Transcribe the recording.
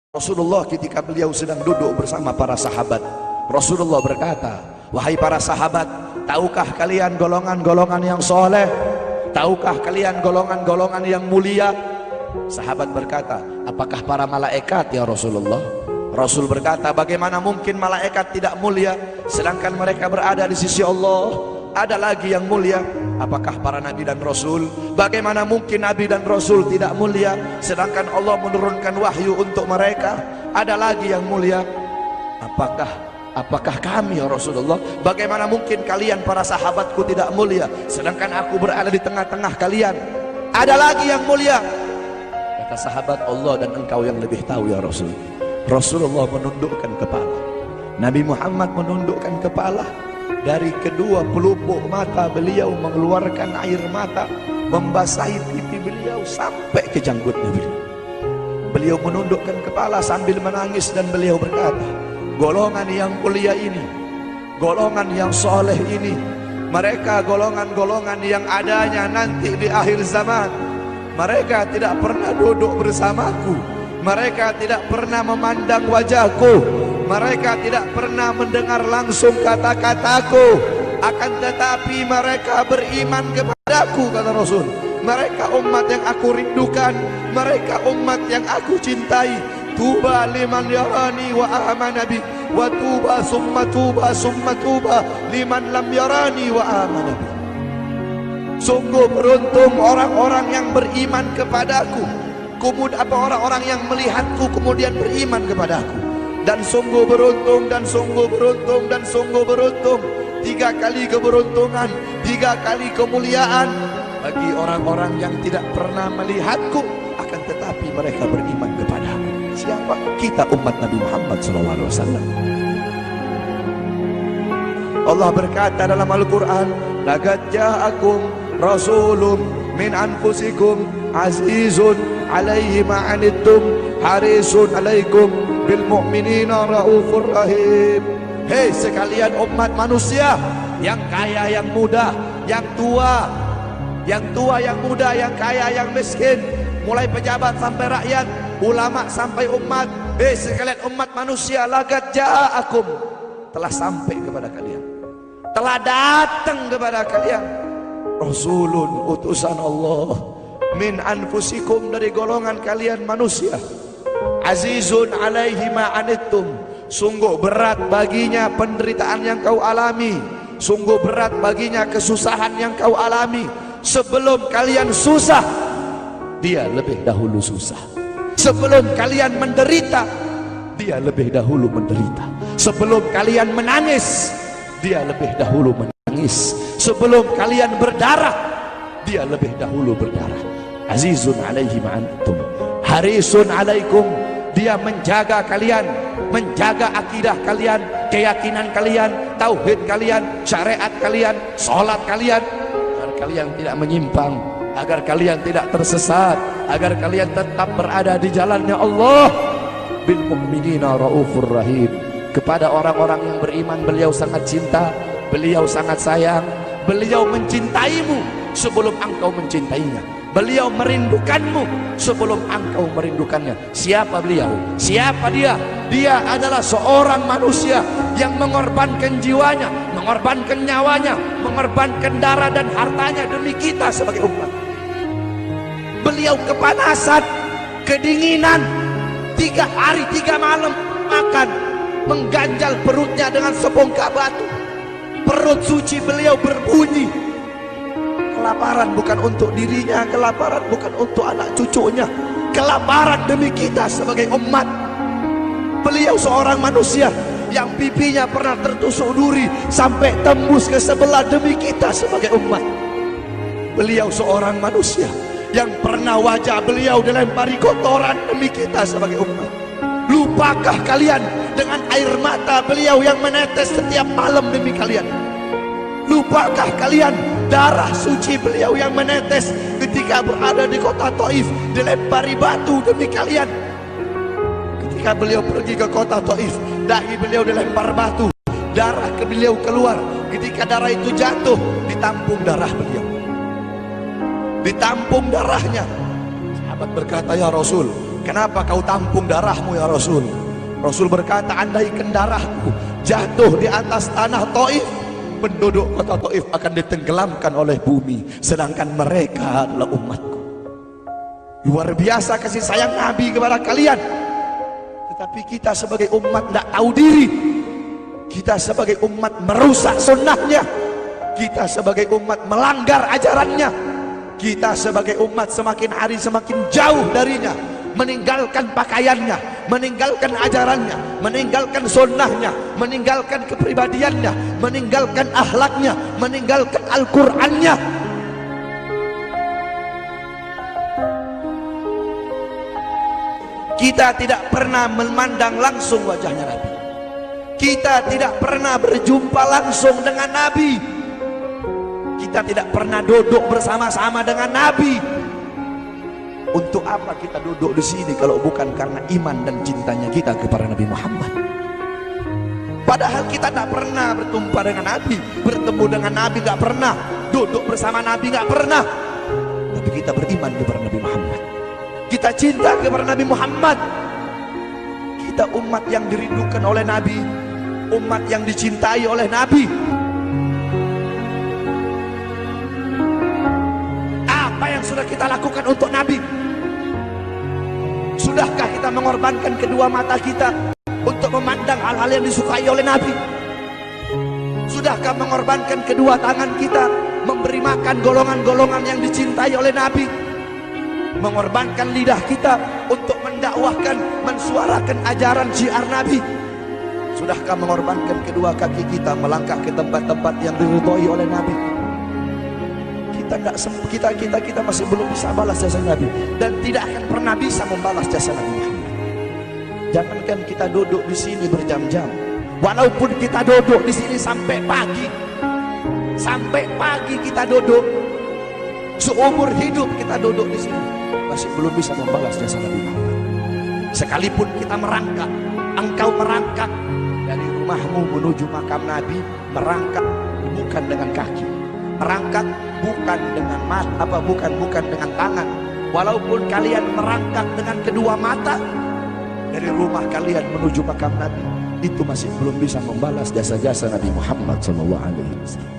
Rasulullah ketika beliau sedang duduk bersama para sahabat, Rasulullah berkata, wahai para sahabat, tahukah kalian golongan-golongan yang soleh? Tahukah kalian golongan-golongan yang mulia? Sahabat berkata, apakah para malaikat ya Rasulullah? Rasul berkata, bagaimana mungkin malaikat tidak mulia sedangkan mereka berada di sisi Allah? Ada lagi yang mulia. Apakah para nabi dan rasul? Bagaimana mungkin nabi dan rasul tidak mulia sedangkan Allah menurunkan wahyu untuk mereka? Ada lagi yang mulia. Apakah kami ya Rasulullah? Bagaimana mungkin kalian para sahabatku tidak mulia sedangkan aku berada di tengah-tengah kalian? Ada lagi yang mulia. Kata sahabat, Allah dan engkau yang lebih tahu ya Rasul. Rasulullah menundukkan kepala, Nabi Muhammad menundukkan kepala. Dari kedua pelupuk mata beliau mengeluarkan air mata, membasahi pipi beliau sampai ke janggutnya beliau. Beliau menundukkan kepala sambil menangis dan beliau berkata, golongan yang mulia ini, golongan yang soleh ini, mereka golongan-golongan yang adanya nanti di akhir zaman. Mereka tidak pernah duduk bersamaku, mereka tidak pernah memandang wajahku, mereka tidak pernah mendengar langsung kata-kataku, akan tetapi mereka beriman kepadaku, kata Rasul. Mereka umat yang aku rindukan, mereka umat yang aku cintai. Tuba liman yarani wa amana bi, wa tuba summa tuba liman lam yarani wa amana bi. Sungguh beruntung orang-orang yang beriman kepadaku, kemudian orang-orang yang melihatku kemudian beriman kepadaku. Dan sungguh beruntung, dan sungguh beruntung, dan sungguh beruntung. 3 kali keberuntungan, 3 kali kemuliaan bagi orang-orang yang tidak pernah melihatku akan tetapi mereka beriman kepadaku. Siapa? Kita umat Nabi Muhammad SAW. Allah berkata dalam Al-Quran, laqad ja'akum rasulun min anfusikum azizun alaihi ma'anittum harisun alaikum bil mu'minina raufur rahim. Hei sekalian umat manusia, yang kaya, yang muda, yang tua, yang muda, yang kaya, yang miskin, mulai pejabat sampai rakyat, ulama sampai umat. Hei sekalian umat manusia, laqad ja'akum, telah sampai kepada kalian, telah datang kepada kalian rasulun, utusan Allah, min anfusikum, dari golongan kalian manusia, azizun alaihi ma'anittum, sungguh berat baginya penderitaan yang kau alami, sungguh berat baginya kesusahan yang kau alami. Sebelum kalian susah, dia lebih dahulu susah. Sebelum kalian menderita, dia lebih dahulu menderita. Sebelum kalian menangis, dia lebih dahulu menangis. Sebelum kalian berdarah, dia lebih dahulu berdarah. Azizun alaihi ma'anittum harisun alaikum, dia menjaga kalian, menjaga akidah kalian, keyakinan kalian, tauhid kalian, syariat kalian, sholat kalian, agar kalian tidak menyimpang, agar kalian tidak tersesat, agar kalian tetap berada di jalannya Allah. Bil mu'minina raufur rahim, kepada orang-orang yang beriman beliau sangat cinta, beliau sangat sayang, beliau mencintaimu sebelum engkau mencintainya, beliau merindukanmu sebelum engkau merindukannya. Siapa beliau? Siapa dia? Dia adalah seorang manusia yang mengorbankan jiwanya, mengorbankan nyawanya, mengorbankan darah dan hartanya demi kita sebagai umat. Beliau kepanasan, kedinginan, 3 hari 3 malam makan, mengganjal perutnya dengan sebongkah batu. Perut suci beliau berbunyi. Kelaparan bukan untuk dirinya, kelaparan bukan untuk anak cucunya, kelaparan demi kita sebagai umat. Beliau seorang manusia yang pipinya pernah tertusuk duri sampai tembus ke sebelah demi kita sebagai umat. Beliau seorang manusia yang pernah wajah beliau dilempari kotoran demi kita sebagai umat. Lupakah kalian dengan air mata beliau yang menetes setiap malam demi kalian? Lupakah kalian darah suci beliau yang menetes ketika berada di kota Taif, dilempari batu demi kalian? Ketika beliau pergi ke kota Taif, dahi beliau dilempar batu, darah ke beliau keluar. Ketika darah itu jatuh, ditampung darah beliau, ditampung darahnya. Sahabat berkata, ya Rasul, kenapa kau tampung darahmu ya Rasul? Rasul berkata, andaikan darahku jatuh di atas tanah Taif, penduduk kota Taif akan ditenggelamkan oleh bumi, sedangkan mereka adalah umatku. Luar biasa kasih sayang Nabi kepada kalian. Tetapi kita sebagai umat tidak tahu diri. Kita sebagai umat merusak sunnahnya. Kita sebagai umat melanggar ajarannya. Kita sebagai umat semakin hari semakin jauh darinya, meninggalkan pakaiannya, meninggalkan ajarannya, meninggalkan sunnahnya, meninggalkan kepribadiannya, meninggalkan akhlaknya, meninggalkan Al-Qur'annya. Kita tidak pernah memandang langsung wajahnya Nabi. Kita tidak pernah berjumpa langsung dengan Nabi. Kita tidak pernah duduk bersama-sama dengan Nabi. Untuk apa kita duduk di sini kalau bukan karena iman dan cintanya kita kepada Nabi Muhammad? Padahal kita tak pernah berjumpa dengan Nabi, bertemu dengan Nabi tak pernah, duduk bersama Nabi tak pernah. Tapi kita beriman kepada Nabi Muhammad. Kita cinta kepada Nabi Muhammad. Kita umat yang dirindukan oleh Nabi, umat yang dicintai oleh Nabi. Apa yang sudah kita lakukan untuk Nabi? Sudahkah kita mengorbankan kedua mata kita untuk memandang hal-hal yang disukai oleh Nabi? Sudahkah mengorbankan kedua tangan kita memberi makan golongan-golongan yang dicintai oleh Nabi? Mengorbankan lidah kita untuk mendakwahkan, mensuarakan ajaran syiar Nabi? Sudahkah mengorbankan kedua kaki kita melangkah ke tempat-tempat yang diridhoi oleh Nabi? Kita masih belum bisa balas jasa Nabi, dan tidak akan pernah bisa membalas jasa Nabi Muhammad. Jangankan kita duduk di sini berjam-jam, walaupun kita duduk di sini sampai pagi kita duduk, seumur hidup kita duduk di sini, masih belum bisa membalas jasa Nabi Muhammad. Sekalipun kita merangkak, engkau merangkak dari rumahmu menuju makam Nabi, merangkak bukan dengan kaki, merangkak bukan dengan mata, bukan dengan tangan. Walaupun kalian merangkak dengan kedua mata dari rumah kalian menuju makam Nabi, itu masih belum bisa membalas jasa-jasa Nabi Muhammad SAW.